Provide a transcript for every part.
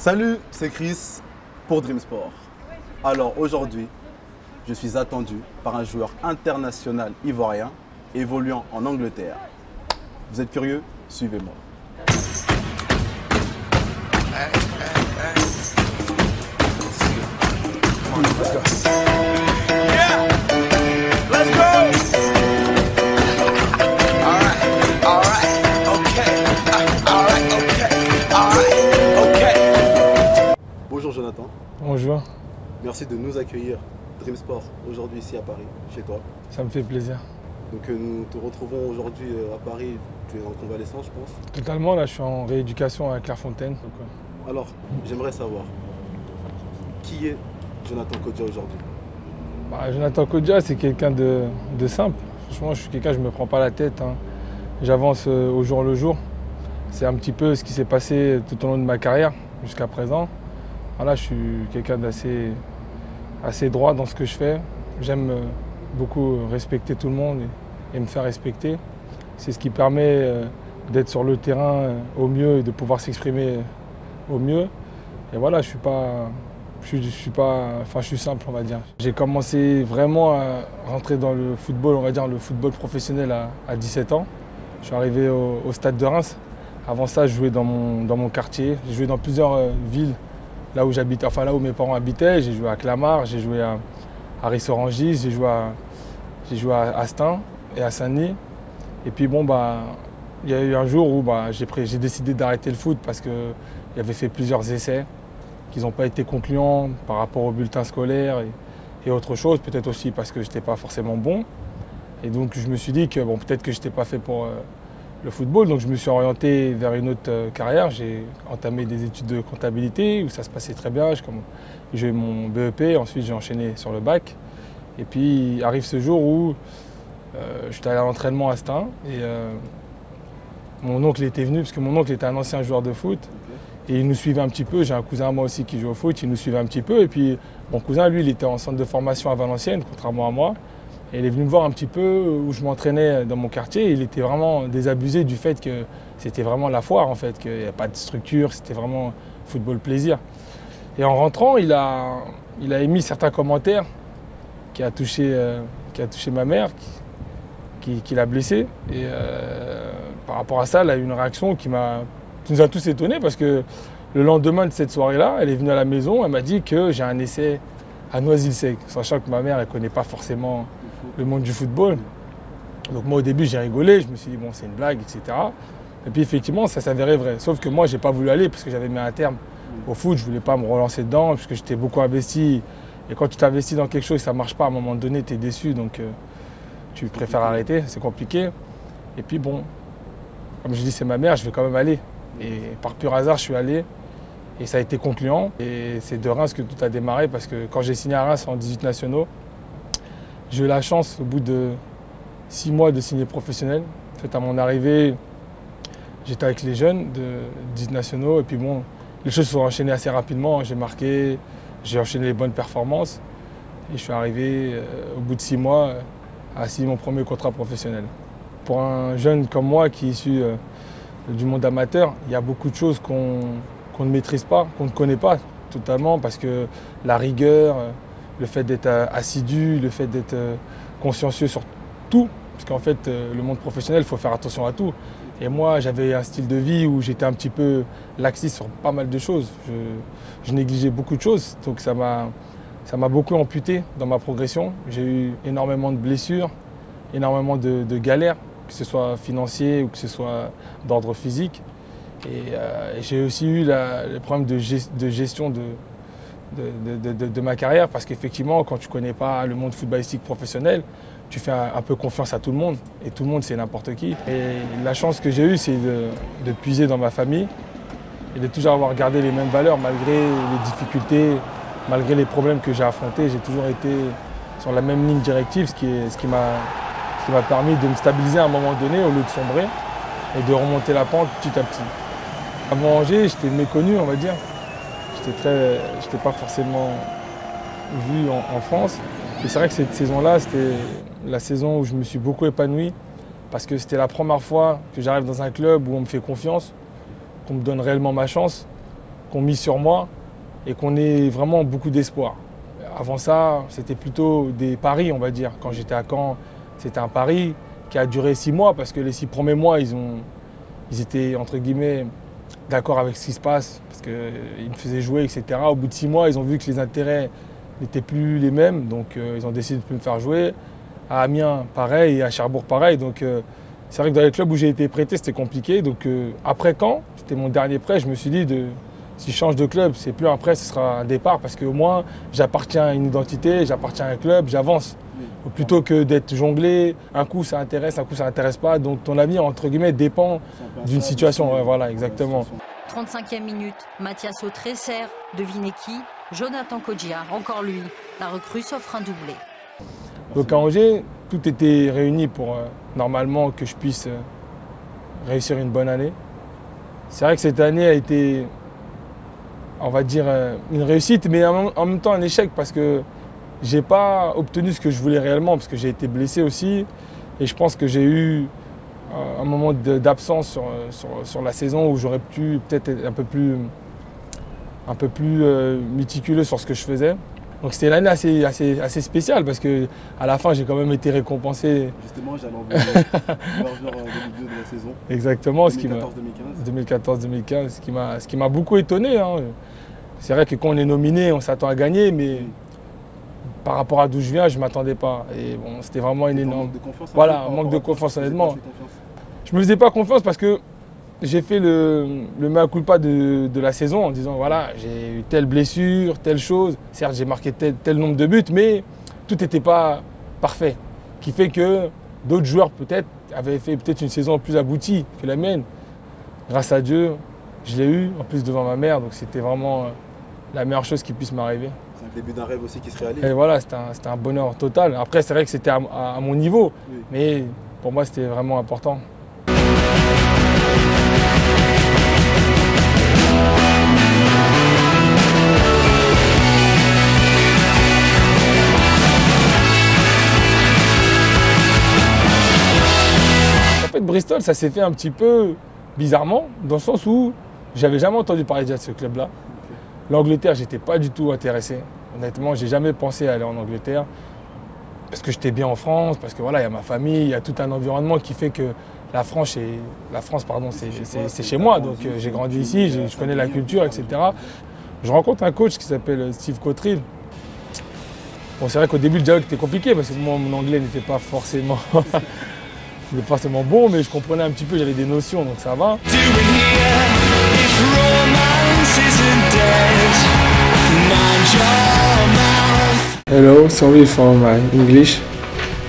Salut, c'est Chris pour Dream Sport. Alors aujourd'hui, je suis attendu par un joueur international ivoirien évoluant en Angleterre. Vous êtes curieux? Suivez-moi. Bonjour Jonathan. Bonjour, Merci de nous accueillir Dream Sport aujourd'hui ici à Paris, chez toi. ça me fait plaisir. Donc nous te retrouvons aujourd'hui à Paris. Tu es en convalescence, je pense. Totalement, là je suis en rééducation à Clairefontaine. Alors, j'aimerais savoir qui est Jonathan Kodja aujourd'hui. Jonathan Kodja, c'est quelqu'un de simple. Franchement, je suis quelqu'un, je ne me prends pas la tête, hein. J'avance au jour le jour. C'est un petit peu ce qui s'est passé tout au long de ma carrière jusqu'à présent. Voilà, je suis quelqu'un assez droit dans ce que je fais. J'aime beaucoup respecter tout le monde et me faire respecter. C'est ce qui permet d'être sur le terrain au mieux et de pouvoir s'exprimer au mieux. Et voilà, je suis simple, on va dire. J'ai commencé vraiment à rentrer dans le football, on va dire le football professionnel à 17 ans. Je suis arrivé au stade de Reims. Avant ça, je jouais dans mon quartier. J'ai joué dans plusieurs villes, là où j'habitais, enfin là où mes parents habitaient. J'ai joué à Clamart, j'ai joué à Ris-Orangis, j'ai joué à Astin et à Saint-Denis. Et puis bon, il y a eu un jour où j'ai décidé d'arrêter le foot parce que j'avais fait plusieurs essais qui n'ont pas été concluants par rapport au bulletin scolaire et autre chose. Peut-être aussi parce que je n'étais pas forcément bon. Et donc je me suis dit que peut-être que je n'étais pas fait pour le football. Donc je me suis orienté vers une autre carrière. J'ai entamé des études de comptabilité où ça se passait très bien. J'ai eu mon BEP, ensuite j'ai enchaîné sur le bac. Et puis arrive ce jour où j'étais allé à l'entraînement à Astin et mon oncle était venu parce que mon oncle était un ancien joueur de foot. Et il nous suivait un petit peu. J'ai un cousin à moi aussi qui joue au foot, il nous suivait un petit peu. Et puis mon cousin, lui, il était en centre de formation à Valenciennes, contrairement à moi. Et il est venu me voir un petit peu où je m'entraînais dans mon quartier. Et il était vraiment désabusé du fait que c'était vraiment la foire, en fait, qu'il n'y avait pas de structure, c'était vraiment football plaisir. Et en rentrant, il a émis certains commentaires qui a touché ma mère, qui l'a blessée. Et par rapport à ça, elle a eu une réaction qui nous a tous étonnés parce que le lendemain de cette soirée-là, elle est venue à la maison, elle m'a dit que j'ai un essai à Noisy-le-Sec, sachant que ma mère, elle ne connaît pas forcément le monde du football. Donc moi, au début, j'ai rigolé, je me suis dit, bon, c'est une blague, etc. Et puis effectivement, ça s'avérait vrai. Sauf que moi, je n'ai pas voulu aller parce que j'avais mis un terme au foot, je ne voulais pas me relancer dedans parce que j'étais beaucoup investi. Et quand tu t'investis dans quelque chose et que ça ne marche pas, à un moment donné, tu es déçu, donc tu préfères arrêter, c'est compliqué. Et puis bon, comme je dis, c'est ma mère, je vais quand même aller. Et par pur hasard, je suis allé et ça a été concluant. Et c'est de Reims que tout a démarré parce que quand j'ai signé à Reims en 18 nationaux, j'ai eu la chance au bout de 6 mois de signer professionnel. En fait, à mon arrivée, j'étais avec les jeunes de 18 nationaux et puis bon, les choses se sont enchaînées assez rapidement. J'ai marqué, j'ai enchaîné les bonnes performances et je suis arrivé au bout de 6 mois à signer mon premier contrat professionnel. Pour un jeune comme moi qui est issu du monde amateur, il y a beaucoup de choses qu'on ne maîtrise pas, qu'on ne connaît pas totalement parce que la rigueur, le fait d'être assidu, le fait d'être consciencieux sur tout, parce qu'en fait le monde professionnel, il faut faire attention à tout. Et moi j'avais un style de vie où j'étais un petit peu laxiste sur pas mal de choses. Je négligeais beaucoup de choses, donc ça m'a beaucoup amputé dans ma progression. J'ai eu énormément de blessures, énormément de galères, que ce soit financier ou que ce soit d'ordre physique. Et j'ai aussi eu le problème de gestion de ma carrière parce qu'effectivement, quand tu ne connais pas le monde footballistique professionnel, tu fais un peu confiance à tout le monde et tout le monde, c'est n'importe qui. Et la chance que j'ai eue, c'est de puiser dans ma famille et de toujours avoir gardé les mêmes valeurs malgré les difficultés, malgré les problèmes que j'ai affrontés. J'ai toujours été sur la même ligne directive, ce qui m'a permis de me stabiliser à un moment donné au lieu de sombrer et de remonter la pente petit à petit. Avant Angers, j'étais méconnu, on va dire. J'étais pas forcément vu en France. Et c'est vrai que cette saison-là, c'était la saison où je me suis beaucoup épanoui parce que c'était la première fois que j'arrive dans un club où on me fait confiance, qu'on me donne réellement ma chance. qu'on mise sur moi et qu'on ait vraiment beaucoup d'espoir. Avant ça, c'était plutôt des paris, on va dire. Quand j'étais à Caen, c'était un pari qui a duré 6 mois parce que les 6 premiers mois, ils étaient, entre guillemets, d'accord avec ce qui se passe parce qu'ils me faisaient jouer, etc. Au bout de 6 mois, ils ont vu que les intérêts n'étaient plus les mêmes, donc ils ont décidé de ne plus me faire jouer. À Amiens, pareil, et à Cherbourg, pareil. Donc c'est vrai que dans les clubs où j'ai été prêté, c'était compliqué. Donc après Caen, c'était mon dernier prêt, je me suis dit, si je change de club, c'est plus un prêt, ce sera un départ parce qu'au moins, j'appartiens à une identité, j'appartiens à un club, j'avance. Oui. Plutôt que d'être jonglé, un coup ça intéresse, un coup ça n'intéresse pas. Donc ton avenir, entre guillemets, dépend d'une situation. Ouais, voilà, exactement. 35e minute, Mathias Autré sert, devinez qui? Jonathan Kodjia, encore lui. La recrue s'offre un doublé. Donc à Angers, tout était réuni pour normalement que je puisse réussir une bonne année. C'est vrai que cette année a été, on va dire, une réussite, mais en même temps un échec parce que je n'ai pas obtenu ce que je voulais réellement parce que j'ai été blessé aussi. Et je pense que j'ai eu un moment d'absence sur la saison où j'aurais pu peut-être être un peu plus méticuleux sur ce que je faisais. Donc c'était une année assez spéciale parce qu'à la fin j'ai quand même été récompensé. Justement, j'allais en voir joueur 2002 de la saison. Exactement, 2014-2015. Ce qui m'a beaucoup étonné. Hein. C'est vrai que quand on est nominé, on s'attend à gagner, mais par rapport à d'où je viens, je ne m'attendais pas. Et bon, c'était vraiment une énorme. Manque de confiance. Voilà, un manque de confiance honnêtement. Je ne me faisais pas confiance parce que j'ai fait le mea culpa de la saison en disant voilà, j'ai eu telle blessure, telle chose. Certes, j'ai marqué tel nombre de buts, mais tout n'était pas parfait. Qui fait que d'autres joueurs peut-être avaient fait peut-être une saison plus aboutie que la mienne. Grâce à Dieu, je l'ai eu, en plus devant ma mère, donc c'était vraiment la meilleure chose qui puisse m'arriver. C'est le début d'un rêve aussi qui se réalise. Et voilà, c'était un bonheur total. Après, c'est vrai que c'était à mon niveau, oui. Mais pour moi, c'était vraiment important. En fait, Bristol, ça s'est fait un petit peu bizarrement, dans le sens où j'avais jamais entendu parler de ce club-là. Okay. L'Angleterre, j'étais pas du tout intéressé. Honnêtement, j'ai jamais pensé à aller en Angleterre parce que j'étais bien en France, parce que voilà, il y a ma famille, il y a tout un environnement qui fait que la France, c'est chez moi. Donc j'ai grandi ici, je connais la culture, etc. Je rencontre un coach qui s'appelle Steve Cottrell. Bon, c'est vrai qu'au début, le dialogue était compliqué parce que moi, mon anglais n'était pas forcément bon, mais je comprenais un petit peu, j'avais des notions, donc ça va. Hello, sorry for my English.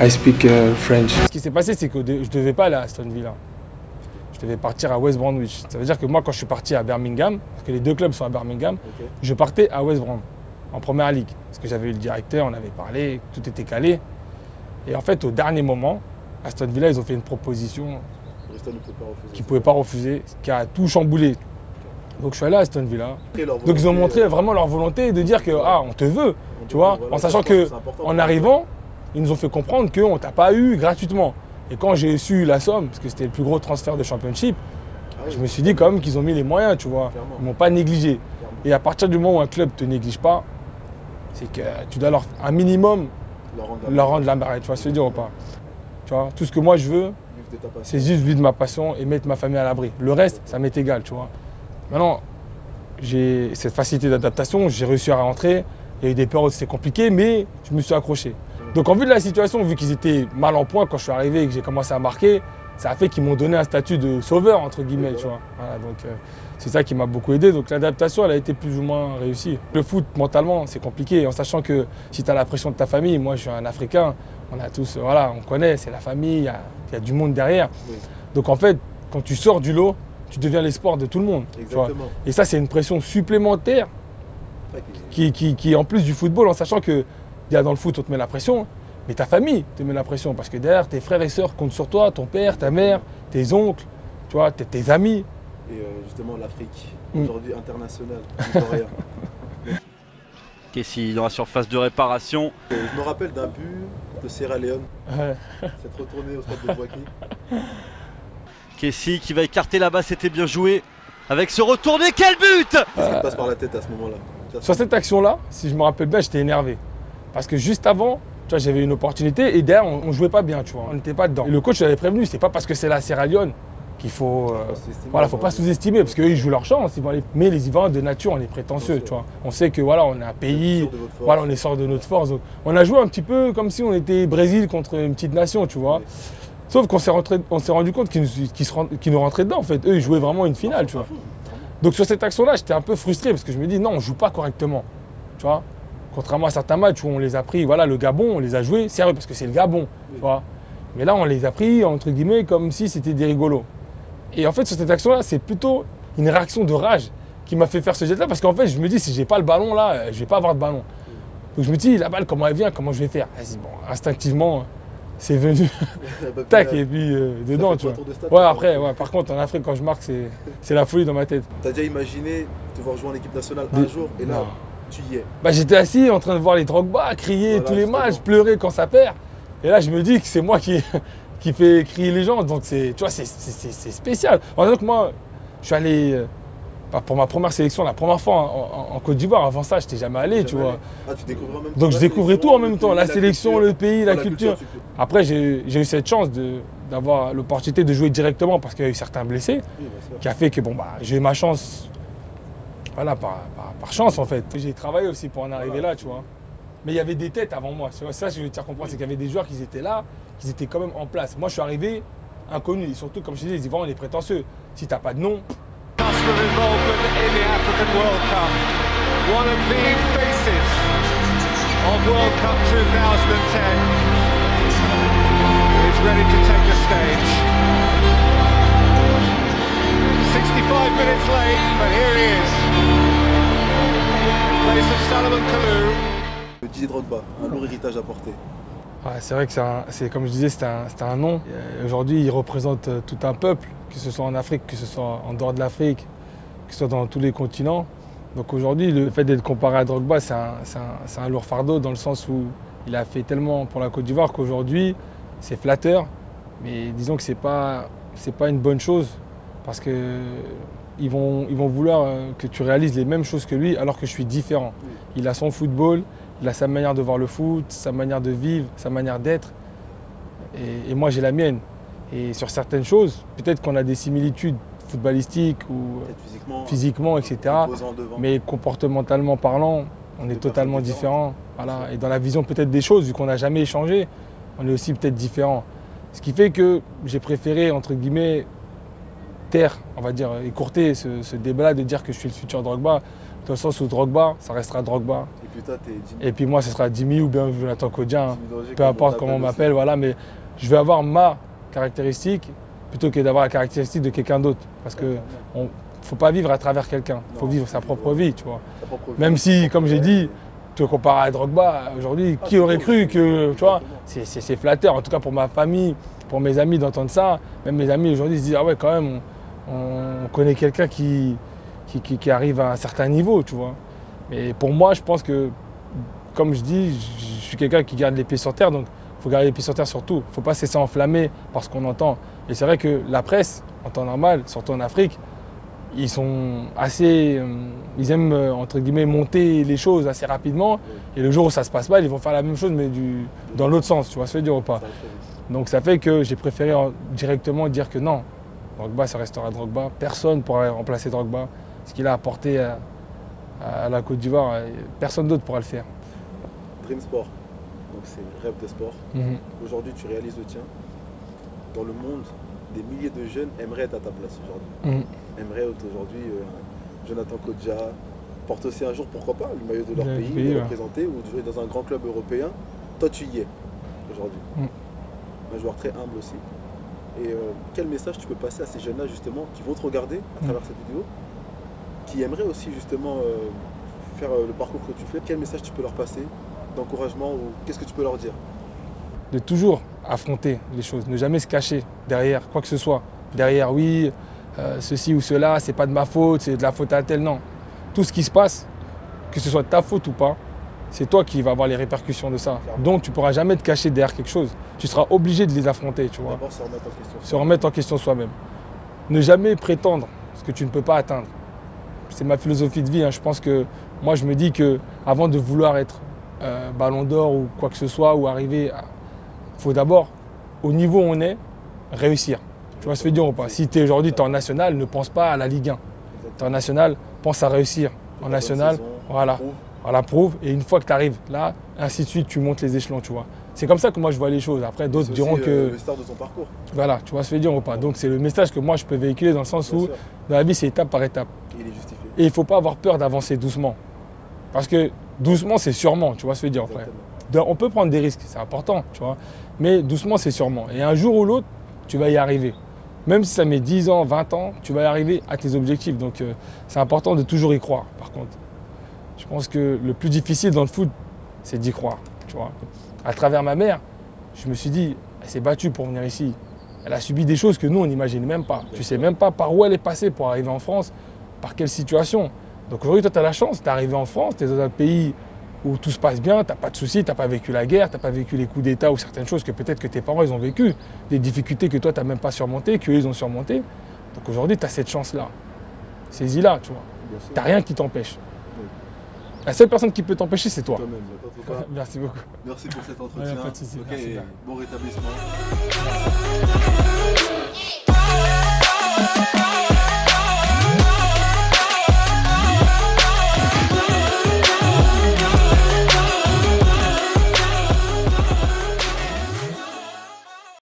I speak French. Ce qui s'est passé, c'est que je ne devais pas aller à Aston Villa. Je devais partir à West Bromwich. Ça veut dire que moi, quand je suis parti à Birmingham, parce que les deux clubs sont à Birmingham, okay. Je partais à West Brom, en première ligue. Parce que j'avais eu le directeur, on avait parlé, tout était calé. Et en fait, au dernier moment, Aston Villa, ils ont fait une proposition qu'ils ne pouvaient pas refuser, qui a tout chamboulé. Donc je suis allé à Aston Villa. Donc ils ont montré vraiment leur volonté de dire que on te veut, tu vois, en sachant qu'en arrivant, ils nous ont fait comprendre qu'on ne t'a pas eu gratuitement. Et quand j'ai su la somme, parce que c'était le plus gros transfert de championship, je me suis dit quand même qu'ils ont mis les moyens, tu vois. Ils ne m'ont pas négligé. Et à partir du moment où un club ne te néglige pas, c'est que tu dois un minimum leur rendre la marée, tu vois ce que je veux dire ou pas. Tu vois, tout ce que moi je veux, c'est juste vivre de ma passion et mettre ma famille à l'abri. Le reste, ça m'est égal, tu vois. Maintenant, j'ai cette facilité d'adaptation, j'ai réussi à rentrer. Il y a eu des périodes où c'était compliqué, mais je me suis accroché. Donc en vue de la situation, vu qu'ils étaient mal en point quand je suis arrivé et que j'ai commencé à marquer, ça a fait qu'ils m'ont donné un statut de sauveur, entre guillemets, tu vois. Voilà, donc c'est ça qui m'a beaucoup aidé. Donc l'adaptation, elle a été plus ou moins réussie. Le foot, mentalement, c'est compliqué, en sachant que si tu as la pression de ta famille, moi je suis un Africain, on a tous, voilà, on connaît, c'est la famille, il y a du monde derrière. Oui. Donc en fait, quand tu sors du lot, tu deviens l'espoir de tout le monde. Exactement. Tu vois. Et ça, c'est une pression supplémentaire qui en plus du football, en sachant que dans le foot, on te met la pression, mais ta famille te met la pression parce que derrière, tes frères et sœurs comptent sur toi, ton père, ta mère, tes oncles, tu vois, tes amis. Et justement, l'Afrique, aujourd'hui internationale, Kessie dans la surface de réparation. Je me rappelle d'un but de Sierra Leone. Ouais. C'est retourné au stade de Bouaki. Kessie qui va écarter là-bas, c'était bien joué. avec ce retourné, quel but! Qu'est-ce qui te passe par la tête à ce moment-là? Sur cette action-là, si je me rappelle bien, j'étais énervé. Parce que juste avant, tu vois, j'avais une opportunité et derrière, on ne jouait pas bien, tu vois. On n'était pas dedans. Et le coach l'avait prévenu, c'est pas parce que c'est la Sierra Leone qu'il faut. Voilà, faut pas sous-estimer, parce qu'eux, ils jouent leur chance. Mais les Ivoiriens, de nature, on est prétentieux, tu vois. On sait que voilà, on est un pays, voilà, on est sort de notre force. Donc, on a joué un petit peu comme si on était Brésil contre une petite nation, tu vois. Sauf qu'on s'est rendu compte qu'ils nous rentraient dedans, en fait. Eux, ils jouaient vraiment une finale, tu vois. Donc sur cette action-là, j'étais un peu frustré parce que je me dis non, on ne joue pas correctement. Tu vois. Contrairement à certains matchs où on les a pris, voilà, le Gabon, on les a joués sérieux parce que c'est le Gabon. Tu vois. Mais là, on les a pris, entre guillemets, comme si c'était des rigolos. Et en fait, sur cette action-là, c'est plutôt une réaction de rage qui m'a fait faire ce jet-là parce qu'en fait, je me dis, si j'ai pas le ballon là, je vais pas avoir de ballon. Donc je me dis, la balle, comment elle vient, comment je vais faire? Vas-y, bon, instinctivement, c'est venu. Tac, et puis dedans, tu vois. Ouais, après, ouais, par contre, en Afrique, quand je marque, c'est la folie dans ma tête. T'as déjà imaginé devoir jouer en équipe nationale un jour et là, tu y es? Bah, j'étais assis en train de voir les Drogba, crier tous les matchs, pleurer quand ça perd. Et là, je me dis que c'est moi qui fait crier les gens. Donc, tu vois, c'est spécial. En fait, moi, je suis allé pour ma première sélection, la première fois en Côte d'Ivoire. Avant ça, je n'étais jamais allé, tu vois. Ah, tu découvrais en même temps. Donc, je découvrais tout en même temps. La sélection, le pays, la culture. Après, j'ai eu cette chance d'avoir l'opportunité de jouer directement parce qu'il y a eu certains blessés, qui a fait que bon, bah, j'ai eu ma chance, voilà, par chance en fait. J'ai travaillé aussi pour en arriver là, tu vois. Mais il y avait des têtes avant moi. C'est ça que je veux te faire comprendre, c'est qu'il y avait des joueurs qui étaient là, qui étaient quand même en place. Moi, je suis arrivé inconnu. Et surtout, comme je te disais, les Ivoiriens, on est prétentieux. Si tu n'as pas de nom. Ready to take the stage. 65 minutes late, but here he is. Place of Salomon Kalou. Didier Drogba, un lourd héritage à porter. Ouais, c'est vrai que c'est comme je disais, c'était un nom. Aujourd'hui, il représente tout un peuple, que ce soit en Afrique, que ce soit en dehors de l'Afrique, que ce soit dans tous les continents. Donc aujourd'hui, le fait d'être comparé à Drogba, c'est un lourd fardeau dans le sens où il a fait tellement pour la Côte d'Ivoire qu'aujourd'hui, c'est flatteur, mais disons que c'est pas une bonne chose parce qu'ils vont vouloir que tu réalises les mêmes choses que lui alors que je suis différent. Il a son football, il a sa manière de voir le foot, sa manière de vivre, sa manière d'être et moi j'ai la mienne. Et sur certaines choses, peut-être qu'on a des similitudes footballistiques ou physiquement, etc. Mais comportementalement parlant, on est totalement différents. Voilà. Et dans la vision peut-être des choses, vu qu'on n'a jamais échangé, on est aussi peut-être différents. Ce qui fait que j'ai préféré, entre guillemets, taire, on va dire, écourter ce débat-là de dire que je suis le futur Drogba, dans le sens où Drogba, ça restera Drogba. Et puis toi, t'es Jimmy. Et puis moi, ce sera Jimmy ou bien Jonathan Kodja, peu importe comment on m'appelle, voilà, mais je vais avoir ma caractéristique plutôt que d'avoir la caractéristique de quelqu'un d'autre. Parce qu'il ne faut pas vivre à travers quelqu'un, il faut vivre sa propre vie, tu vois. Même si, comme j'ai dit, te comparer à Drogba, aujourd'hui, qui aurait cru que, tu vois, c'est flatteur, en tout cas pour ma famille, pour mes amis d'entendre ça. Même mes amis aujourd'hui se disent, ah ouais, quand même, on connaît quelqu'un qui arrive à un certain niveau, tu vois. Mais pour moi, je pense que, comme je dis, je suis quelqu'un qui garde les pieds sur terre, donc il faut garder les pieds sur terre surtout. Il ne faut pas se laisser enflammer par ce qu'on entend. Et c'est vrai que la presse, en temps normal, surtout en Afrique, ils sont assez, ils aiment entre guillemets monter les choses assez rapidement et le jour où ça se passe mal, ils vont faire la même chose mais dans l'autre sens, tu vois ce que je veux dire ou pas. Donc ça fait que j'ai préféré directement dire que non, Drogba ça restera Drogba, personne ne pourra remplacer Drogba, ce qu'il a apporté à la Côte d'Ivoire, personne d'autre pourra le faire. Dream Sport, donc c'est le rêve de sport. Aujourd'hui tu réalises le tien. Dans le monde, des milliers de jeunes aimeraient être à ta place aujourd'hui. Aimeraient être aujourd'hui Jonathan Kodja, porte aussi un jour, pourquoi pas, le maillot de leur pays, de représenter ou de jouer dans un grand club européen. Toi, tu y es aujourd'hui. Un joueur très humble aussi. Et quel message tu peux passer à ces jeunes-là, justement, qui vont te regarder à travers cette vidéo, qui aimeraient aussi, justement, faire le parcours que tu fais. Quel message tu peux leur passer d'encouragement ou qu'est-ce que tu peux leur dire? De toujours affronter les choses, ne jamais se cacher derrière quoi que ce soit. Derrière, oui, ceci ou cela, c'est pas de ma faute, c'est de la faute à tel, non. Tout ce qui se passe, que ce soit de ta faute ou pas, c'est toi qui vas avoir les répercussions de ça. Donc tu ne pourras jamais te cacher derrière quelque chose. Tu seras obligé de les affronter, tu vois. D'abord se remettre en question. Se remettre en question soi-même. Ne jamais prétendre ce que tu ne peux pas atteindre. C'est ma philosophie de vie. Hein. Je pense que moi, je me dis qu'avant de vouloir être ballon d'or ou quoi que ce soit, ou arriver, il faut d'abord, au niveau où on est, réussir. Tu vois ce que je veux dire ou pas? Si aujourd'hui tu es en national, ne pense pas à la Ligue 1. Tu es en national, pense à réussir. En national, voilà, prouve. Et une fois que tu arrives là, ainsi de suite, tu montes les échelons, tu vois. C'est comme ça que moi je vois les choses. Après, d'autres diront que. Le start de ton parcours. Voilà, tu vois ce que je veux dire ou pas. Donc c'est le message que moi je peux véhiculer dans le sens où dans la vie c'est étape par étape. Il est justifié. Et il ne faut pas avoir peur d'avancer doucement. Parce que doucement c'est sûrement, tu vois ce que je veux dire après. On peut prendre des risques, c'est important, tu vois. Mais doucement c'est sûrement. Et un jour ou l'autre, tu vas y arriver. Même si ça met 10 ans, 20 ans, tu vas y arriver à tes objectifs. Donc c'est important de toujours y croire, par contre. Je pense que le plus difficile dans le foot, c'est d'y croire, tu vois. À travers ma mère, je me suis dit, elle s'est battue pour venir ici. Elle a subi des choses que nous, on n'imagine même pas. Tu ne sais même pas par où elle est passée pour arriver en France, par quelle situation. Donc aujourd'hui, toi, tu as la chance, tu es arrivé en France, tu es dans un pays où tout se passe bien, tu n'as pas de soucis, tu n'as pas vécu la guerre, tu n'as pas vécu les coups d'État ou certaines choses que peut-être que tes parents, ils ont vécues, des difficultés que toi, tu n'as même pas surmontées, qu'eux, ils ont surmontées. Donc aujourd'hui, tu as cette chance-là. Saisis-la, tu vois. Tu n'as rien qui t'empêche. La seule personne qui peut t'empêcher, c'est toi. Toi-même, Merci beaucoup. Merci pour cet entretien. Pas de souci. Ok, Merci. bon rétablissement.